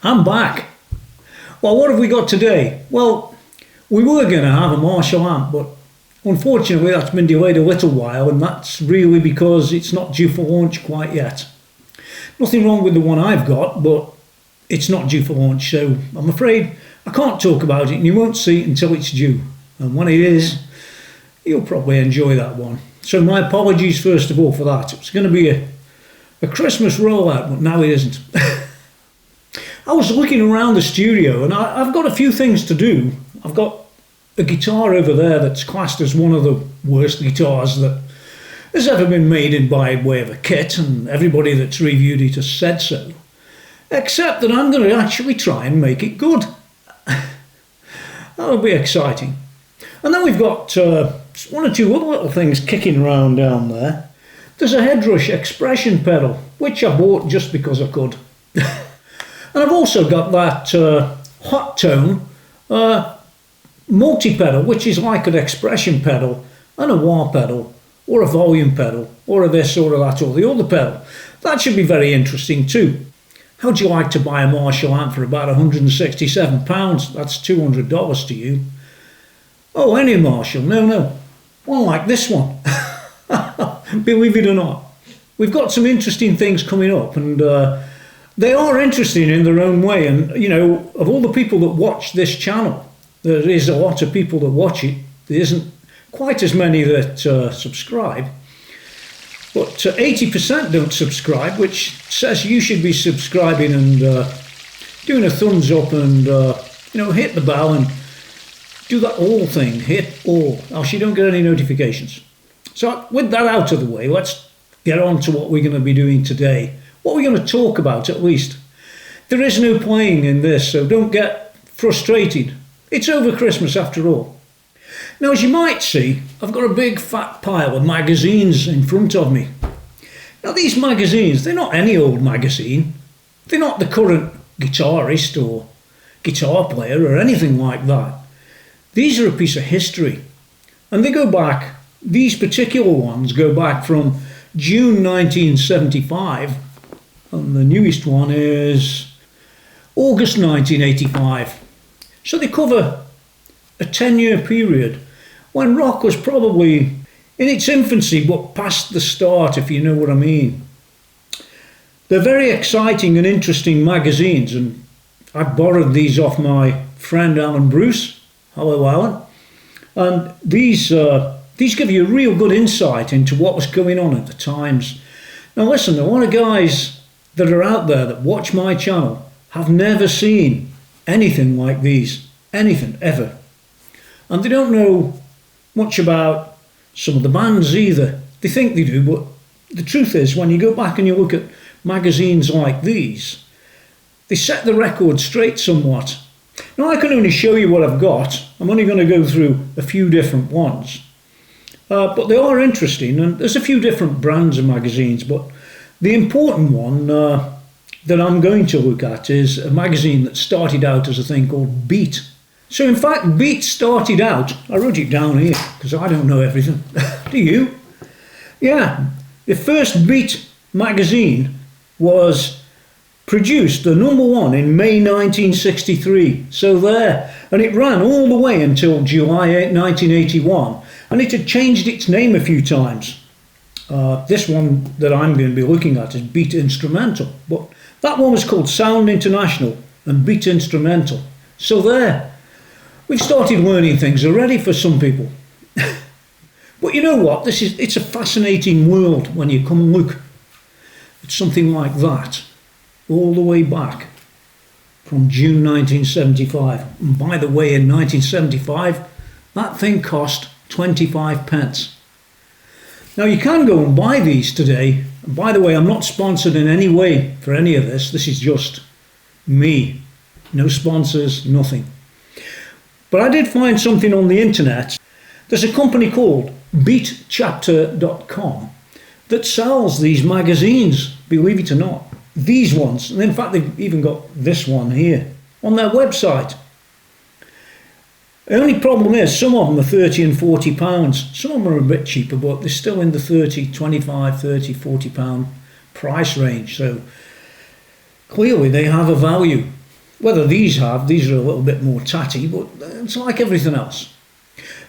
I'm back. Well, what have we got today? Well, we were going to have a Marshall amp, but unfortunately that's been delayed a little while, and that's really because it's not due for launch quite yet. Nothing wrong with the one I've got, but it's not due for launch, so I'm afraid I can't talk about it, and you won't see it until it's due. And when it is, you'll probably enjoy that one. So my apologies first of all for that. It was going to be a Christmas rollout, but now it isn't. I was looking around the studio, and I've got a few things to do. I've got a guitar over there that's classed as one of the worst guitars that has ever been made in by way of a kit, and everybody that's reviewed it has said so. Except that I'm going to actually try and make it good. That'll be exciting. And then we've got one or two other little things kicking around down there. There's a Headrush expression pedal, which I bought just because I could. And I've also got that Hot Tone multi-pedal, which is like an expression pedal and a wah pedal, or a volume pedal, or a this or a that or the other pedal. That should be very interesting too. How'd you like to buy a Marshall amp for about £167? That's $200 to you. Oh, any Marshall? No. One like this one. Believe it or not. We've got some interesting things coming up, and they are interesting in their own way. And, you know, of all the people that watch this channel, there is a lot of people that watch it. There isn't quite as many that subscribe. But 80% don't subscribe, which says you should be subscribing and doing a thumbs up and, hit the bell and do that all thing. Hit all, else you don't get any notifications. So with that out of the way, let's get on to what we're going to be doing today. What we're going to talk about, at least. There is no playing in this, so don't get frustrated. It's over Christmas after all. Now, as you might see, I've got a big fat pile of magazines in front of me. Now, these magazines, they're not any old magazine. They're not the current guitarist or guitar player or anything like that. These are a piece of history. And they go back, these particular ones go back from June 1975, and the newest one is August 1985. So they cover a 10-year period when rock was probably in its infancy, but past the start, if you know what I mean. They're very exciting and interesting magazines, and I borrowed these off my friend Alan Bruce. Hello, Alan. And these give you a real good insight into what was going on at the times. Now listen, a lot of guys that are out there that watch my channel have never seen anything like these. Anything, ever. And they don't know much about some of the bands either. They think they do, but the truth is, when you go back and you look at magazines like these, they set the record straight somewhat. Now, I can only show you what I've got. I'm only going to go through a few different ones. But they are interesting, and there's a few different brands of magazines, but the important one that I'm going to look at is a magazine that started out as a thing called Beat. So in fact, Beat started out, I wrote it down here because I don't know everything. Do you? Yeah, the first Beat magazine was produced, the #1, in May 1963. So there, and it ran all the way until July 1981, and it had changed its name a few times. This one that I'm going to be looking at is Beat Instrumental, but that one was called Sound International and Beat Instrumental. So there. We've started learning things already for some people. But you know what? It's a fascinating world when you come and look at something like that, all the way back from June 1975. And by the way, in 1975, that thing cost 25 pence. Now you can go and buy these today. And by the way, I'm not sponsored in any way for any of this. This is just me. No sponsors, nothing. But I did find something on the internet. There's a company called beatchapter.com that sells these magazines, believe it or not. These ones, and in fact they've even got this one here on their website. The only problem is some of them are 30 and 40 pounds. Some of them are a bit cheaper, but they're still in the 30, 25, 30, 40 pound price range. So clearly they have a value. Whether these are a little bit more tatty, but it's like everything else.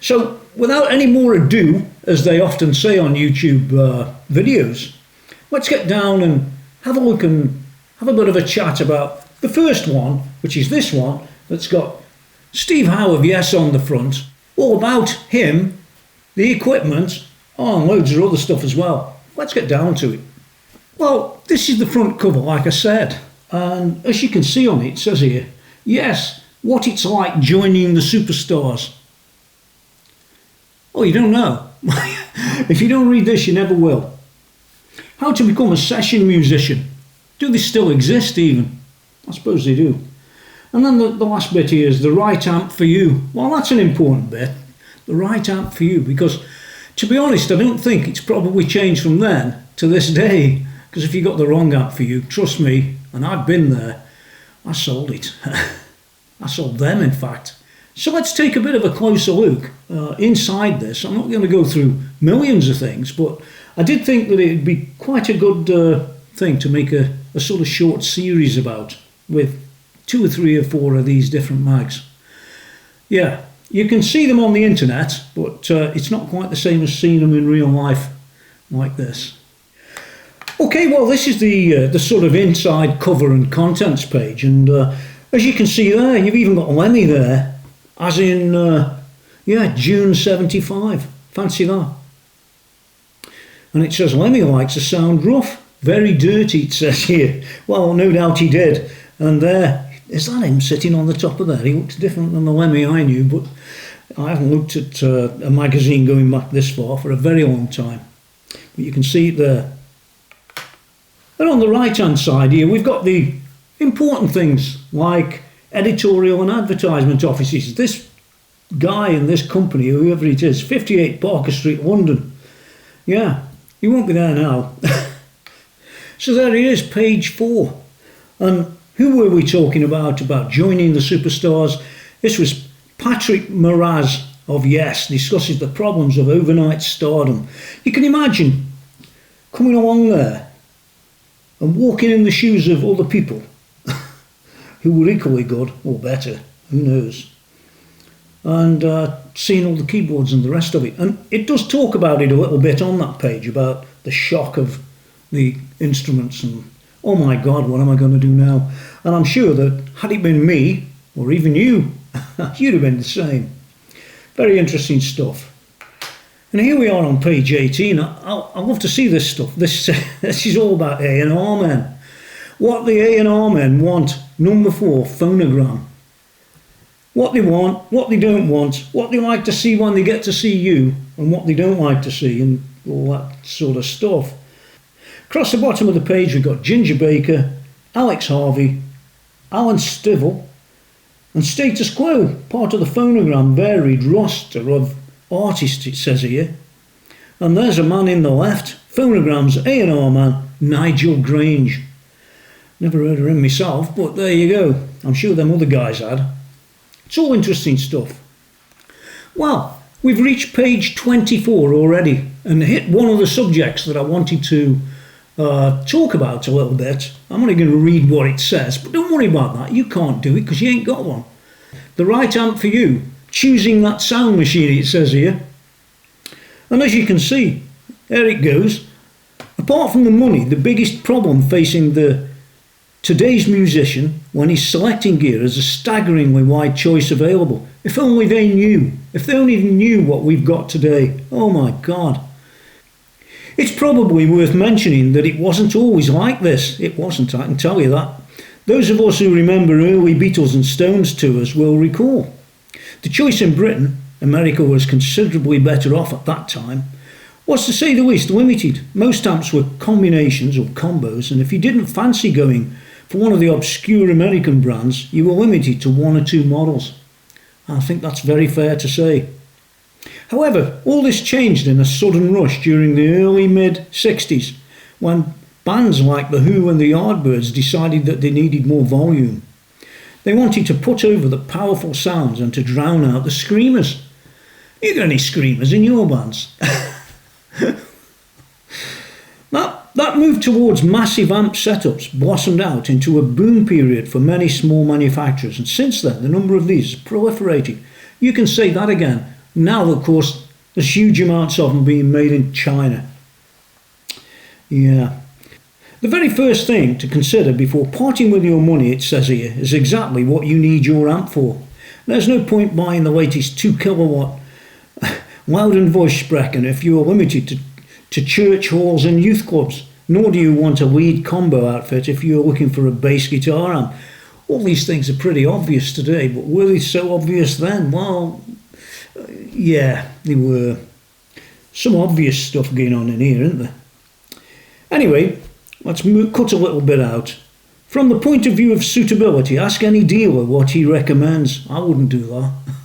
So without any more ado, as they often say on YouTube videos, let's get down and have a look and have a bit of a chat about the first one, which is this one, that's got Steve Howe of Yes on the front, all about him, the equipment, and loads of other stuff as well. Let's get down to it. Well, this is the front cover, like I said, and as you can see on it, it says here, yes, what it's like joining the superstars. Oh, you don't know. If you don't read this, you never will. How to become a session musician. Do they still exist even? I suppose they do. And then the last bit here is the right amp for you. Well, that's an important bit. The right amp for you, because to be honest, I don't think it's probably changed from then to this day. Because if you got the wrong amp for you, trust me, and I've been there, I sold it. I sold them, in fact. So let's take a bit of a closer look inside this. I'm not going to go through millions of things, but I did think that it'd be quite a good thing to make a sort of short series about, with 2 or 3 or 4 of these different mags. Yeah, you can see them on the internet, but it's not quite the same as seeing them in real life like this. Okay, well, this is the sort of inside cover and contents page, and as you can see there, you've even got Lemmy there, as in, yeah, June 75. Fancy that. And it says Lemmy likes to sound rough, very dirty, it says here. Well, no doubt he did. And there, is that him sitting on the top of there? He looks different than the Lemmy I knew, but I haven't looked at a magazine going back this far for a very long time. But you can see it there. And on the right-hand side here, we've got the important things like editorial and advertisement offices. This guy in this company, whoever it is, 58 Parker Street, London. Yeah, he won't be there now. So there he is, page 4. And who were we talking about joining the superstars? This was Patrick Moraz of Yes, discusses the problems of overnight stardom. You can imagine coming along there and walking in the shoes of other people who were equally good, or better, who knows, and seeing all the keyboards and the rest of it. And it does talk about it a little bit on that page, about the shock of the instruments and, oh my God, what am I going to do now? And I'm sure that had it been me, or even you, you'd have been the same. Very interesting stuff. And here we are on page 18. I love to see this stuff. This is all about A&R Men. What the A&R Men want, number 4, Phonogram. What they want, what they don't want, what they like to see when they get to see you, and what they don't like to see, and all that sort of stuff. Across the bottom of the page we've got Ginger Baker, Alex Harvey, Alan Stivell, and Status Quo, part of the Phonogram varied roster of artists, it says here. And there's a man in the left, Phonogram's A&R man, Nigel Grange. Never heard of him myself, but there you go. I'm sure them other guys had. It's all interesting stuff. Well, we've reached page 24 already and hit one of the subjects that I wanted to talk about a little bit. I'm only going to read what it says, but don't worry about that. You can't do it because you ain't got one. The right amp for you. Choosing that sound machine, it says here. And as you can see, there it goes. Apart from the money, the biggest problem facing today's musician when he's selecting gear is a staggeringly wide choice available. If only they knew. If they only knew what we've got today. Oh my God. It's probably worth mentioning that it wasn't always like this. It wasn't, I can tell you that. Those of us who remember early Beatles and Stones tours will recall. The choice in Britain, America was considerably better off at that time, was to say the least limited. Most amps were combinations or combos, and if you didn't fancy going for one of the obscure American brands, you were limited to 1 or 2 models. I think that's very fair to say. However, all this changed in a sudden rush during the early mid-60s, when bands like The Who and the Yardbirds decided that they needed more volume. They wanted to put over the powerful sounds and to drown out the screamers. You got any screamers in your bands? That That move towards massive amp setups blossomed out into a boom period for many small manufacturers, and since then the number of these is proliferating. You can say that again. Now, of course, there's huge amounts of them being made in China. Yeah. The very first thing to consider before parting with your money, it says here, is exactly what you need your amp for. There's no point buying the latest 2 kilowatt Loudon voice sprechen if you're limited to church halls and youth clubs, nor do you want a lead combo outfit if you're looking for a bass guitar amp. All these things are pretty obvious today, but were they so obvious then? Well, yeah, they were. Some obvious stuff going on in here, isn't there? Anyway, let's cut a little bit out. From the point of view of suitability, ask any dealer what he recommends. I wouldn't do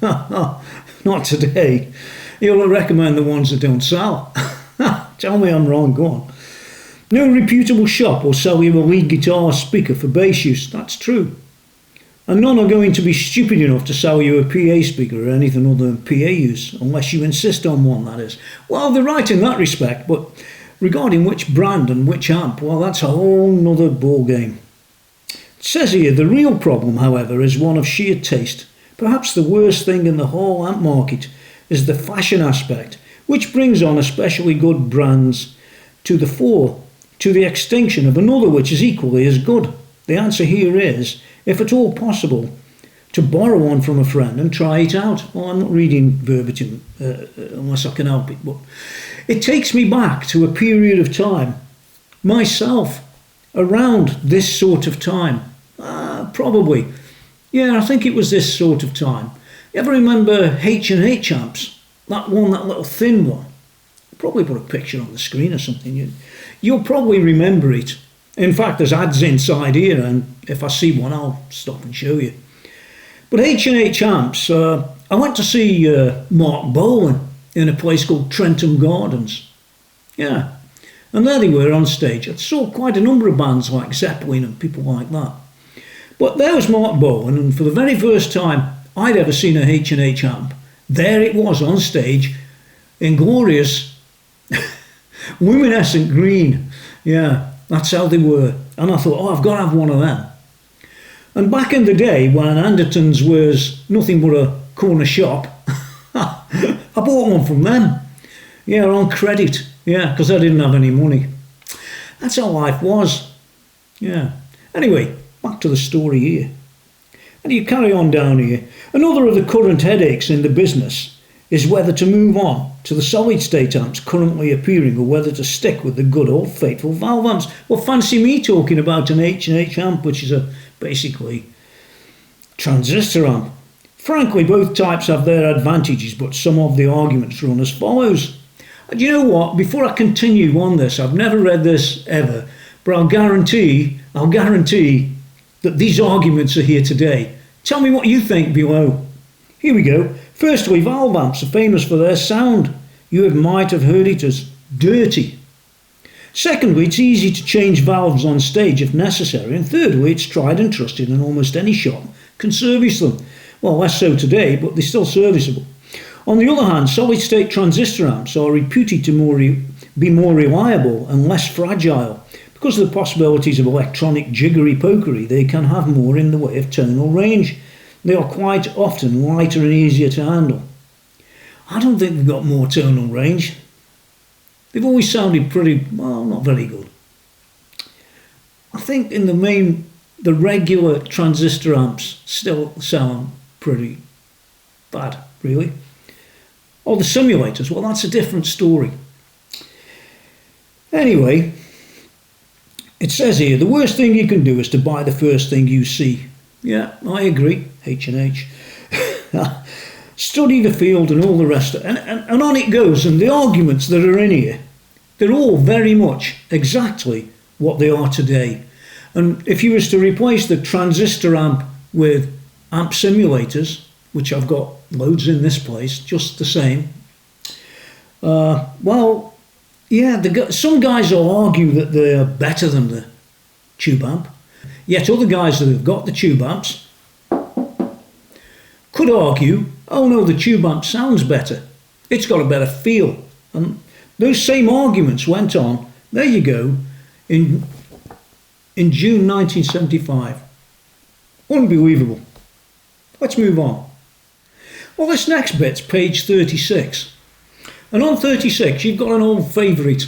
that. Not today. He'll recommend the ones that don't sell. Tell me I'm wrong, go on. No reputable shop will sell you a lead guitar speaker for bass use, that's true. And none are going to be stupid enough to sell you a PA speaker or anything other than PA use, unless you insist on one, that is. Well, they're right in that respect, but regarding which brand and which amp, well, that's a whole nother ball game. It says here, the real problem, however, is one of sheer taste. Perhaps the worst thing in the whole amp market is the fashion aspect, which brings on especially good brands to the fore, to the extinction of another which is equally as good. The answer here is, if at all possible, to borrow one from a friend and try it out. Well, I'm not reading verbatim unless I can help it, but it takes me back to a period of time, myself, around this sort of time. Probably. Yeah, I think it was this sort of time. You ever remember H&H amps? That one, that little thin one. I'll probably put a picture on the screen or something. You'll probably remember it. In fact, there's ads inside here, and if I see one, I'll stop and show you. But H&H amps, I went to see Mark Bolan in a place called Trentham Gardens. Yeah, and there they were on stage. I saw quite a number of bands like Zeppelin and people like that. But there was Mark Bolan, and for the very first time I'd ever seen a H&H amp, there it was on stage in glorious luminescent green. Yeah, that's how they were. And I thought, I've got to have one of them. And back in the day when Anderton's was nothing but a corner shop, I bought one from them. Yeah, on credit. Yeah, because I didn't have any money. That's how life was. Yeah. Anyway, back to the story here. And you carry on down here. Another of the current headaches in the business is whether to move on to the solid state amps currently appearing or whether to stick with the good old faithful valve amps. Well, fancy me talking about an H&H amp, which is a basically transistor amp. Frankly, both types have their advantages, but some of the arguments run as follows. And you know what? Before I continue on this, I've never read this ever, but I'll guarantee that these arguments are here today. Tell me what you think below. Here we go. Firstly, valve amps are famous for their sound. You might have heard it as dirty. Secondly, it's easy to change valves on stage if necessary. And thirdly, it's tried and trusted and almost any shop can service them. Well, less so today, but they're still serviceable. On the other hand, solid-state transistor amps are reputed to be more reliable and less fragile. Because of the possibilities of electronic jiggery-pokery, they can have more in the way of tonal range. They are quite often lighter and easier to handle. I don't think they've got more tonal range. They've always sounded pretty, well, not very good. I think in the main, the regular transistor amps still sound pretty bad, really. Or the simulators, well, that's a different story. Anyway, it says here, the worst thing you can do is to buy the first thing you see. Yeah, I agree, H&H. Study the field and all the rest of it. And on it goes, and the arguments that are in here, they're all very much exactly what they are today. And if you was to replace the transistor amp with amp simulators, which I've got loads in this place, just the same, well, yeah, some guys will argue that they're better than the tube amp. Yet other guys that have got the tube amps could argue, oh no, the tube amp sounds better. It's got a better feel. And those same arguments went on, there you go, in June 1975. Unbelievable. Let's move on. Well, this next bit's page 36. And on 36, you've got an old favourite.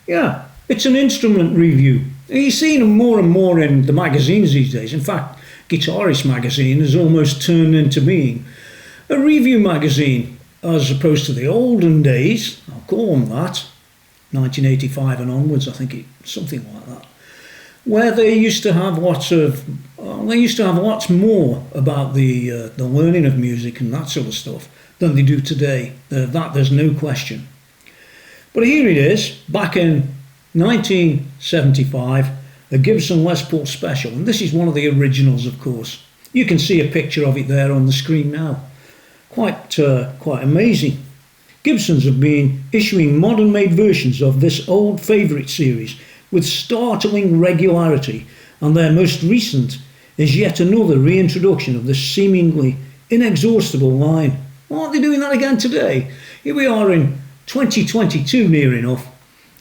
Yeah, it's an instrument review. You've seen them more and more in the magazines these days. In fact, Guitarist magazine has almost turned into being a review magazine, as opposed to the olden days, I'll call them that, 1985 and onwards, I think something like that, where they used to have lots more about the learning of music and that sort of stuff than they do today. That there's no question. But here it is, back in 1975, a Gibson Les Paul Special, and this is one of the originals, of course. You can see a picture of it there on the screen now. Quite amazing. Gibsons have been issuing modern-made versions of this old favourite series with startling regularity, and their most recent is yet another reintroduction of this seemingly inexhaustible line. Why aren't they doing that again today? Here we are in 2022 near enough,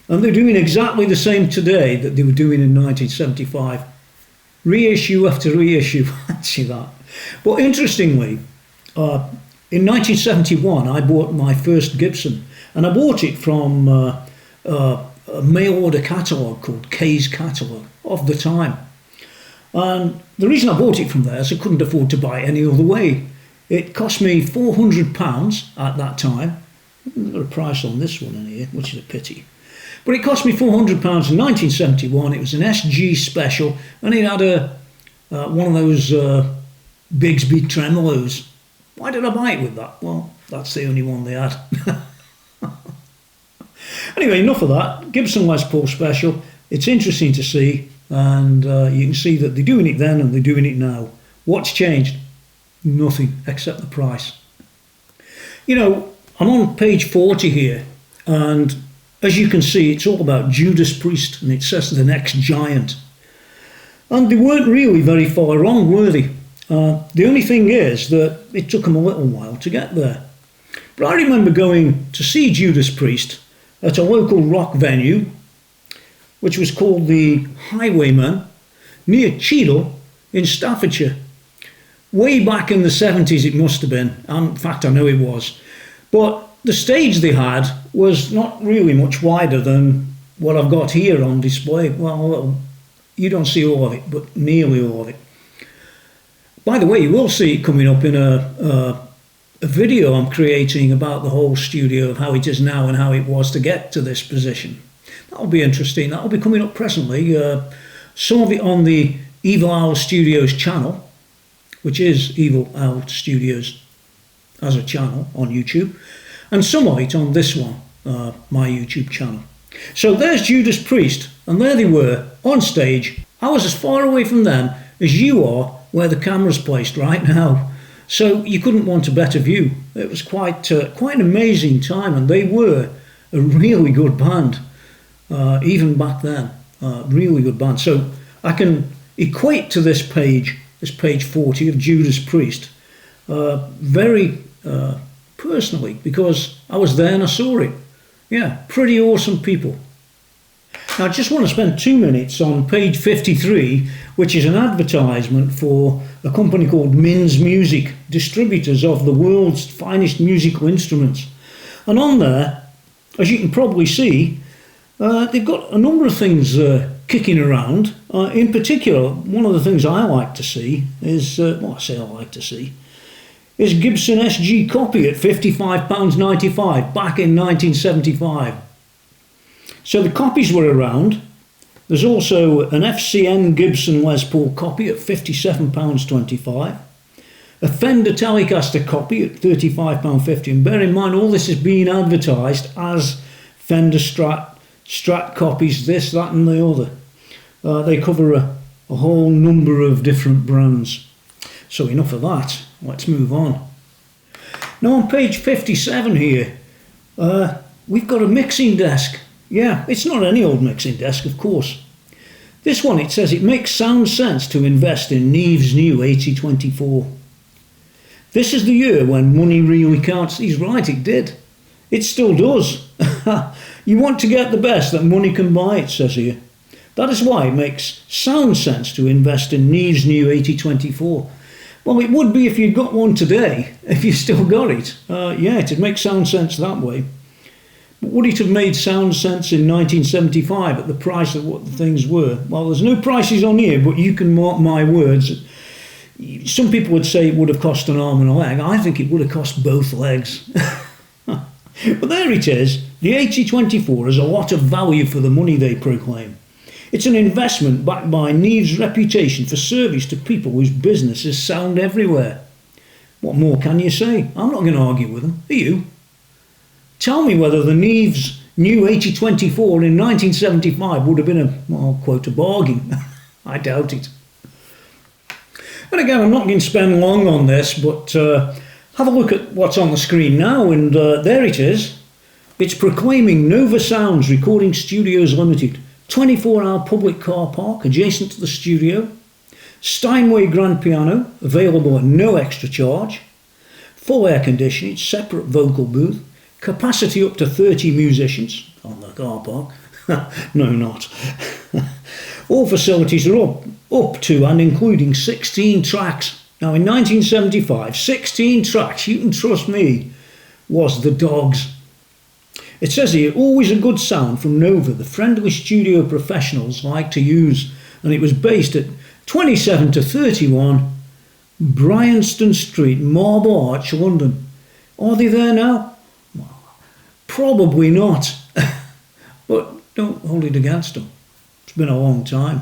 and they're doing exactly the same today that they were doing in 1975. Reissue after reissue, fancy that. But interestingly, in 1971 I bought my first Gibson, and I bought it from a mail order catalogue called Kay's Catalogue of the time. And the reason I bought it from there is I couldn't afford to buy it any other way. It cost me £400 at that time. I haven't got a price on this one in here, which is a pity. But it cost me £400 in 1971. It was an SG special, and it had one of those Bigsby tremolos. Why did I buy it with that? Well, that's the only one they had. Anyway, enough of that. Gibson Les Paul Special. It's interesting to see, and you can see that they're doing it then and they're doing it now. What's changed? Nothing, except the price. You know, I'm on page 40 here, and as you can see, it's all about Judas Priest, and it says the next giant. And they weren't really very far wrong, were they? The only thing is that it took them a little while to get there. But I remember going to see Judas Priest at a local rock venue, which was called the Highwayman, near Cheadle in Staffordshire. Way back in the 70s it must have been. In fact, I know it was. But the stage they had was not really much wider than what I've got here on display. Well, you don't see all of it, but nearly all of it. By the way, you will see it coming up in a video I'm creating about the whole studio, of how it is now and how it was to get to this position. That'll be interesting. That'll be coming up presently. Some of it on the Evil Owl Studios channel, which is Evil Owl Studios as a channel on YouTube, and some of it on this one, my YouTube channel. So there's Judas Priest, and there they were on stage. I was as far away from them as you are where the camera's placed right now, so you couldn't want a better view. It was quite an amazing time, and they were a really good band, even back then. Really good band. So I can equate to this page 40 of Judas Priest, very personally, because I was there and I saw it. Yeah, pretty awesome people. Now I just want to spend 2 minutes on page 53, which is an advertisement for a company called Min's Music, distributors of the world's finest musical instruments. And on there, as you can probably see, they've got a number of things kicking around. In particular, one of the things I like to see is, is Gibson SG copy at £55.95 back in 1975. So the copies were around. There's also an FCN Gibson Les Paul copy at £57.25. A Fender Telecaster copy at £35.50. And bear in mind, all this is being advertised as Fender Strat copies, this, that and the other. They cover a whole number of different brands. So enough of that. Let's move on. Now on page 57 here, we've got a mixing desk. Yeah, it's not any old mixing desk, of course. This one, it says it makes sound sense to invest in Neve's new 8024. This is the year when money really counts. He's right, it did. It still does. You want to get the best that money can buy, it says here. That is why it makes sound sense to invest in Neve's new 8024. Well, it would be if you'd got one today, if you still got it. Yeah, it'd make sound sense that way. But would it have made sound sense in 1975 at the price of what the things were? Well, there's no prices on here, but you can mark my words. Some people would say it would have cost an arm and a leg. I think it would have cost both legs. But there it is. The 8024 has a lot of value for the money they proclaim. It's an investment backed by Neve's reputation for service to people whose businesses sound everywhere. What more can you say? I'm not going to argue with them. Are you? Tell me whether the Neve's new 8024 in 1975 would have been a, well, quote, a bargain. I doubt it. And again, I'm not going to spend long on this, but have a look at what's on the screen now, and there it is. It's proclaiming Nova Sounds Recording Studios Limited. 24-hour public car park adjacent to the studio. Steinway grand piano, available at no extra charge. Full air conditioning, separate vocal booth. Capacity up to 30 musicians on the car park. No, not. All facilities are up to and including 16 tracks. Now in 1975, 16 tracks, you can trust me, was the dogs. It says here, always a good sound from Nova, the friendly studio professionals like to use, and it was based at 27 to 31 Bryanston Street, Marble Arch, London. Are they there now? Well, probably not, but don't hold it against them. It's been a long time.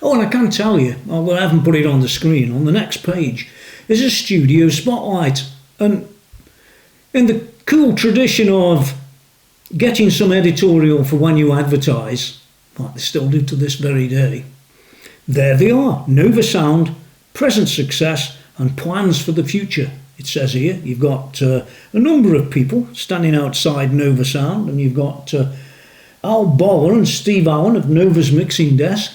Oh, and I can tell you, although I haven't put it on the screen, on the next page is a studio spotlight, and in the cool tradition of getting some editorial for when you advertise, like they still do to this very day, there they are, Nova Sound, present success and plans for the future. It says here, you've got a number of people standing outside Nova Sound, and you've got Al Boller and Steve Allen of Nova's mixing desk,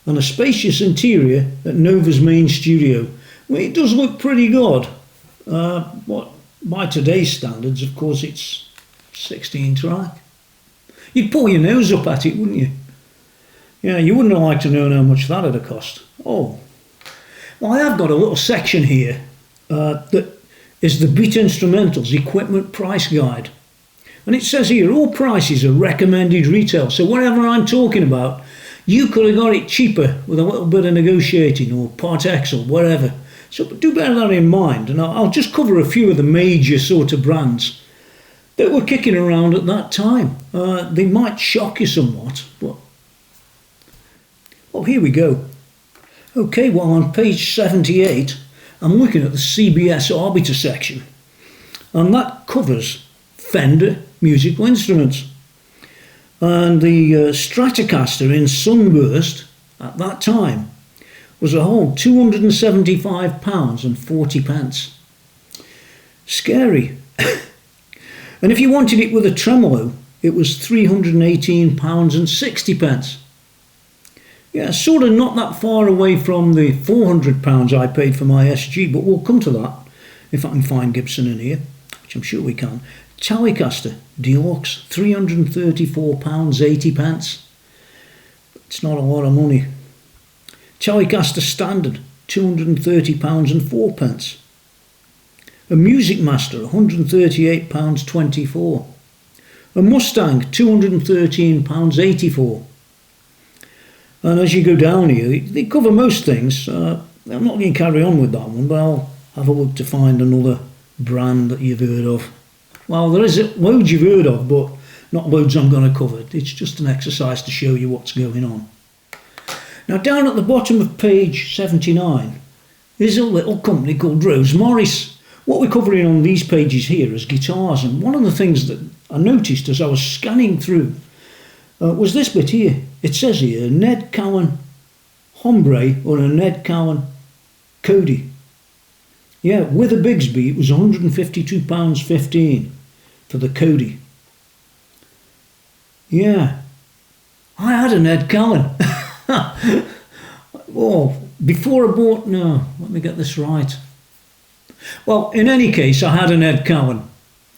and a spacious interior at Nova's main studio. Well, it does look pretty good. By today's standards, of course, it's 16 track. You'd pull your nose up at it, wouldn't you? Yeah, you wouldn't have liked to know how much that would have cost. Oh, well, I have got a little section here that is the Beat Instrumentals Equipment Price Guide. And it says here, all prices are recommended retail. So whatever I'm talking about, you could have got it cheaper with a little bit of negotiating or Part X or whatever. So do bear that in mind, and I'll just cover a few of the major sort of brands that were kicking around at that time. They might shock you somewhat, but... well, here we go. Okay, well, on page 78, I'm looking at the CBS Arbiter section, and that covers Fender musical instruments. And the Stratocaster in Sunburst, at that time, was a whole £275.40. Scary. And if you wanted it with a tremolo, it was £318.60. Yeah, sort of not that far away from the £400 I paid for my SG, but we'll come to that if I can find Gibson in here, which I'm sure we can. Telecaster Deluxe, £334.80. It's not a lot of money. Telecaster Standard, £230.04. A Music Master, £138.24. A Mustang, £213.84. And as you go down here, they cover most things. I'm not going to carry on with that one, but I'll have a look to find another brand that you've heard of. Well, there is loads you've heard of, but not loads I'm going to cover. It's just an exercise to show you what's going on. Now, down at the bottom of page 79 is a little company called Roase Morris. What we're covering on these pages here is guitars, and one of the things that I noticed as I was scanning through was this bit here. It says here, Ned Cowan Hombre or a Ned Cowan Cody. Yeah, with a Bigsby, it was £152.15 for the Cody. Yeah, I had a Ned Cowan. Oh, before I bought... no, let me get this right. Well, in any case, I had an Ed Cowan.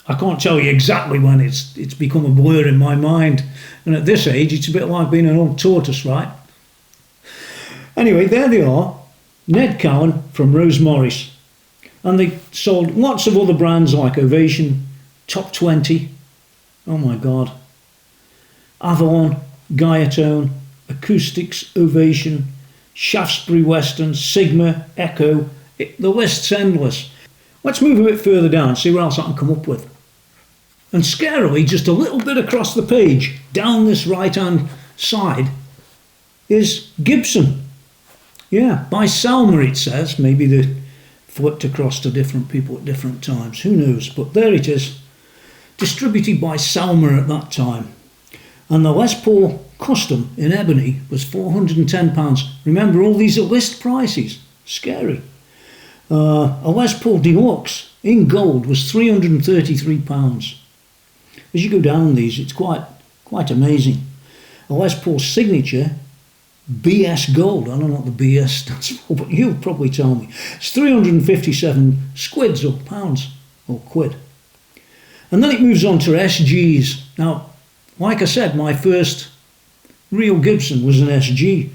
I can't tell you exactly when. It's become a blur in my mind. And at this age, it's a bit like being an old tortoise, right? Anyway, there they are. Ned Cowan from Rose Morris. And they sold lots of other brands like Ovation, Top 20, oh my God, Avalon, Gaiatone, Acoustics, Ovation, Shaftesbury Western, Sigma, Echo. The list's endless. Let's move a bit further down, see what else I can come up with. And scarily, just a little bit across the page, down this right-hand side, is Gibson. Yeah, by Salma it says. Maybe they flipped across to different people at different times. Who knows? But there it is. Distributed by Salma at that time. And the Les Paul Custom in ebony was £410. Remember, all these are list prices. Scary. A Les Paul Deluxe in gold was £333. As you go down these, it's quite amazing. A Les Paul Signature BS Gold, I don't know what the BS stands for, but you'll probably tell me. It's 357 squids or pounds or quid. And then it moves on to SGs. Now, like I said, my first real Gibson was an SG,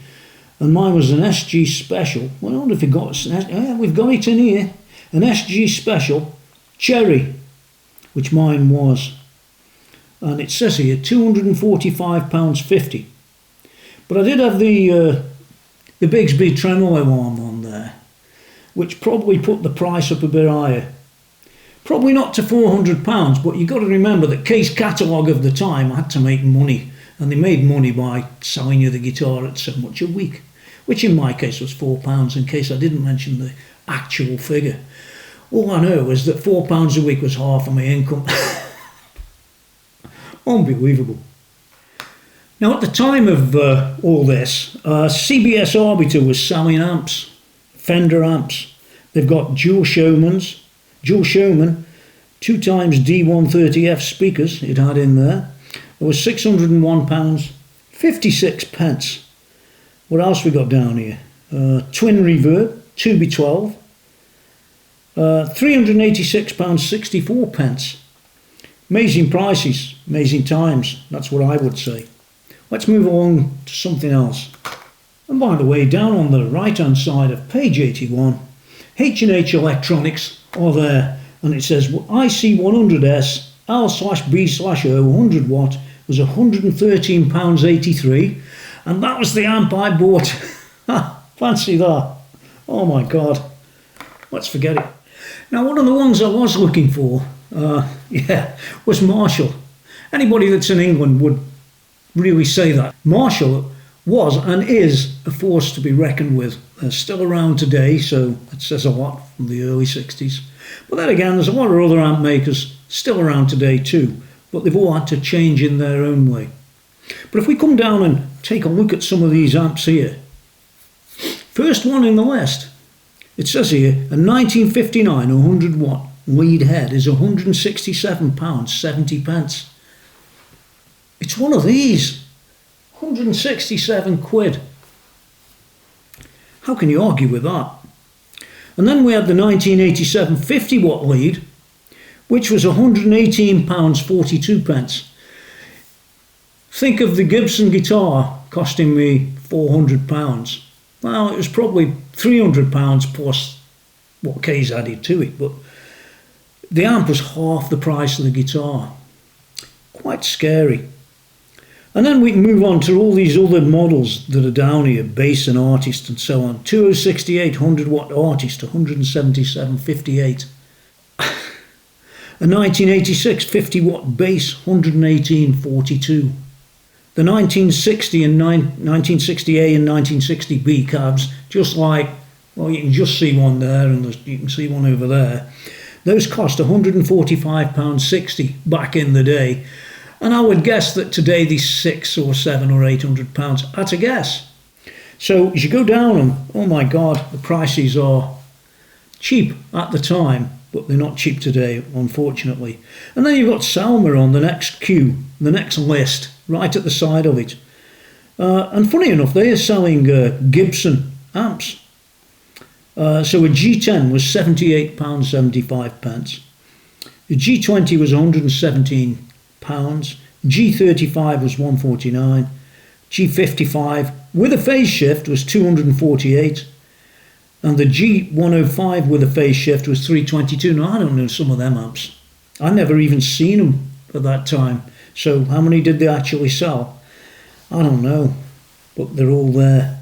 and mine was an SG Special. Well, I wonder if we got it. Yeah, we've got it in here. An SG Special Cherry, which mine was. And it says here £245.50. But I did have the Bigsby tremolo arm on there, which probably put the price up a bit higher. Probably not to £400, but you've got to remember that Case Catalogue of the time had to make money, and they made money by selling you the guitar at so much a week, which in my case was £4, in case I didn't mention the actual figure. All I know is that £4 a week was half of my income. Unbelievable. Now, at the time of all this, CBS Arbiter was selling amps, Fender amps. They've got dual Showman, 2 times D130F speakers it had in there. It was £601, 56 pence. What else we got down here? Twin reverb, 2B12, £386, 64 pence. Amazing prices, amazing times, that's what I would say. Let's move along to something else. And by the way, down on the right hand side of page 81, H&H Electronics are there, and it says IC100S L/B/O 100 watt was £113.83, and that was the amp I bought. Fancy that. Oh my God, let's forget it. Now, one of the ones I was looking for was Marshall. Anybody that's in England would really say that. Marshall was and is a force to be reckoned with. They're still around today, so it says a lot from the early 60s. But then again, there's a lot of other amp makers still around today too, but they've all had to change in their own way. But if we come down and take a look at some of these amps here, first one in the list, it says here a 1959 100 watt lead head is £167.70. It's one of these, 167 quid. How can you argue with that? And then we had the 1987 50 watt lead, which was £118.42. Think of the Gibson guitar costing me £400. Well, it was probably £300 plus what K's added to it, but the amp was half the price of the guitar. Quite scary. And then we can move on to all these other models that are down here, bass and artist and so on. 2068 100 watt artist, 177.58. A 1986 50 watt bass, 118.42. The 1960 and 1960A and 1960B cabs, just like, well, you can just see one there and you can see one over there. Those cost £145.60 back in the day. And I would guess that today they're £600 or £700 or £800. That's a guess. So as you go down them, oh my God, the prices are cheap at the time, but they're not cheap today, unfortunately. And then you've got Salma on the next queue, the next list, right at the side of it. And funny enough, they are selling Gibson amps. So a G10 was £78.75. The G20 was £117, G35 was £149, G55 with a phase shift was £248, and the G105 with a phase shift was £322. Now I don't know some of them amps. I never even seen them at that time. So how many did they actually sell? I don't know, but they're all there.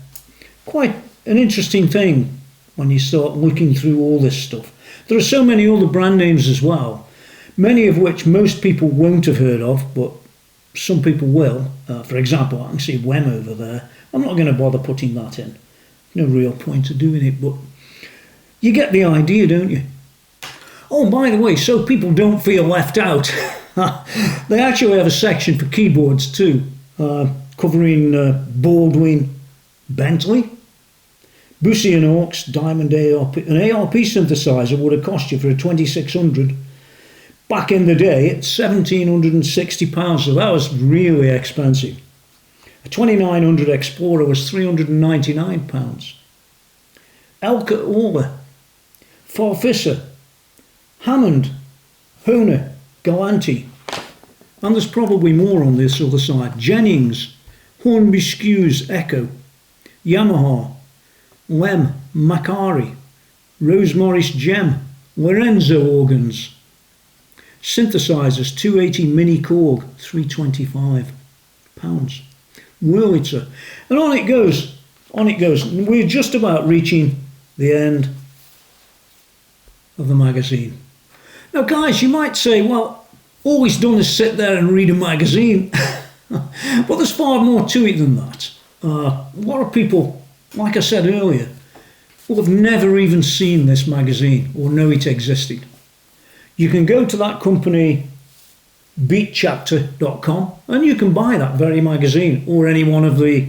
Quite an interesting thing when you start looking through all this stuff. There are so many other brand names as well, many of which most people won't have heard of, but some people will. For example, I can see WEM over there. I'm not going to bother putting that in. No real point of doing it, but you get the idea, don't you? Oh, by the way, so people don't feel left out, they actually have a section for keyboards too, covering Baldwin, Bentley, Bussey and Hawkes, Diamond ARP. An ARP synthesizer would have cost you for a 2600 back in the day at £1,760, so that was really expensive. A 2900 Explorer was £399. Elka Orla, Farfisa, Hammond, Hohner, Galanti, and there's probably more on this other side. Jennings, Hornby Skews Echo, Yamaha, Lem, Macari, Rose Morris Gem, Lorenzo organs, synthesizers 280 Mini Korg, £325, Wurlitzer, and on it goes, on it goes. And we're just about reaching the end of the magazine. Now guys, you might say, well, all he's done is sit there and read a magazine. But there's far more to it than that. A lot of people, like I said earlier, will have never even seen this magazine or know it existed. You can go to that company, beatchapter.com, and you can buy that very magazine or any one of the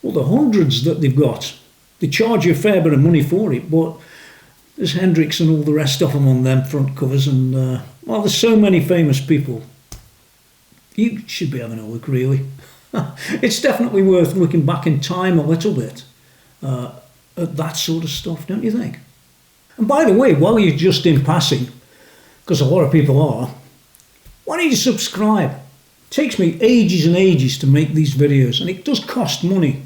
hundreds that they've got. They charge you a fair bit of money for it, but there's Hendrix and all the rest of them on them front covers, and well, there's so many famous people. You should be having a look, really. It's definitely worth looking back in time a little bit at that sort of stuff, don't you think? And by the way, while you're just in passing, because a lot of people are, why don't you subscribe? It takes me ages and ages to make these videos, and it does cost money,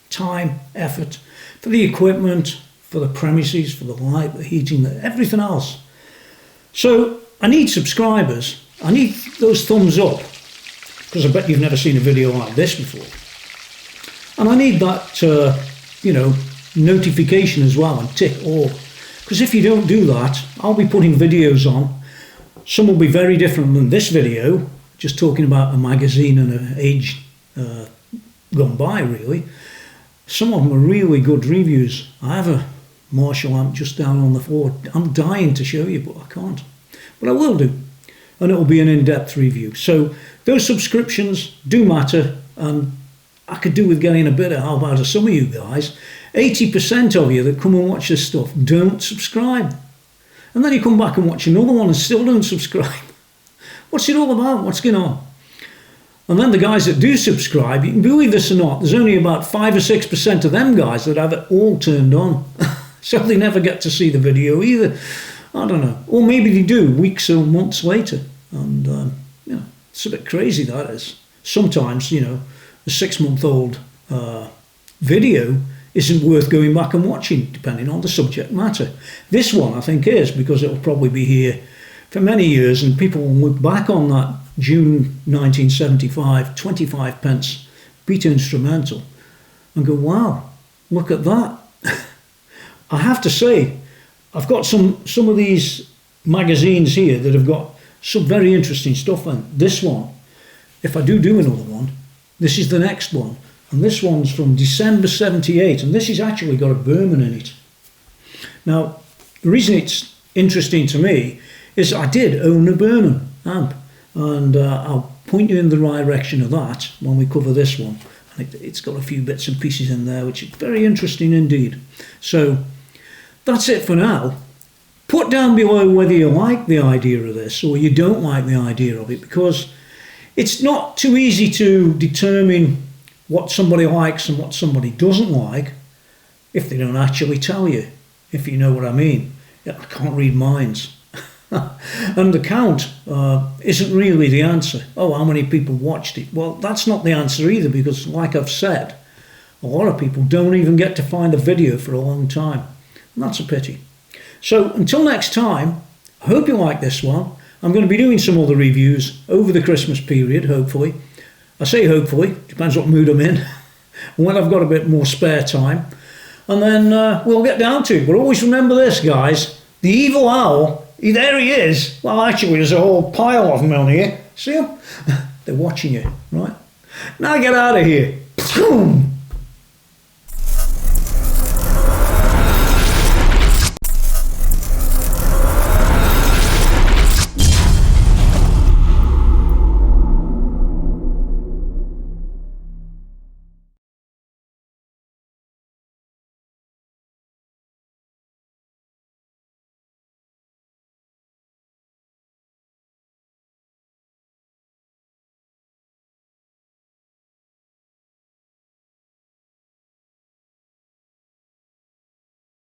time, effort, for the equipment, for the premises, for the light, the heating, everything else. So I need subscribers. I need those thumbs up, because I bet you've never seen a video like this before. And I need that, notification as well, and tick all. Because if you don't do that, I'll be putting videos on. Some will be very different than this video, just talking about a magazine and an age gone by, really. Some of them are really good reviews. I have a Marshall amp just down on the floor. I'm dying to show you, but I can't. But I will do. And it will be an in-depth review. So those subscriptions do matter, and I could do with getting a bit of help out of some of you guys. 80% of you that come and watch this stuff don't subscribe. And then you come back and watch another one and still don't subscribe. What's it all about? What's going on? And then the guys that do subscribe, you can believe this or not, there's only about 5 or 6% of them guys that have it all turned on. So they never get to see the video either. I don't know. Or maybe they do weeks or months later. And, it's a bit crazy, that is. Sometimes, a 6-month-old video isn't worth going back and watching, depending on the subject matter. This one, I think, is, because it'll probably be here for many years, and people will look back on that June 1975, 25 pence beat instrumental, and go, wow, look at that. I have to say, I've got some of these magazines here that have got some very interesting stuff in. This one, if I do another one, this is the next one. And this one's from December 78, and this has actually got a Berman in it. Now, the reason it's interesting to me is I did own a Berman amp, and I'll point you in the right direction of that when we cover this one. And it's got a few bits and pieces in there, which is very interesting indeed. So, that's it for now. Put down below whether you like the idea of this or you don't like the idea of it, because it's not too easy to determine what somebody likes and what somebody doesn't like if they don't actually tell you, if you know what I mean. Yeah, I can't read minds. And the count isn't really the answer. Oh, how many people watched it? Well, that's not the answer either, because like I've said, a lot of people don't even get to find a video for a long time. And that's a pity. So until next time, I hope you like this one. I'm going to be doing some other reviews over the Christmas period, hopefully. I say hopefully, depends what mood I'm in, when I've got a bit more spare time. And then we'll get down to it. But always remember this, guys. The evil owl, there he is. Well, actually, there's a whole pile of them on here. See them? They're watching you, right? Now get out of here. Boom!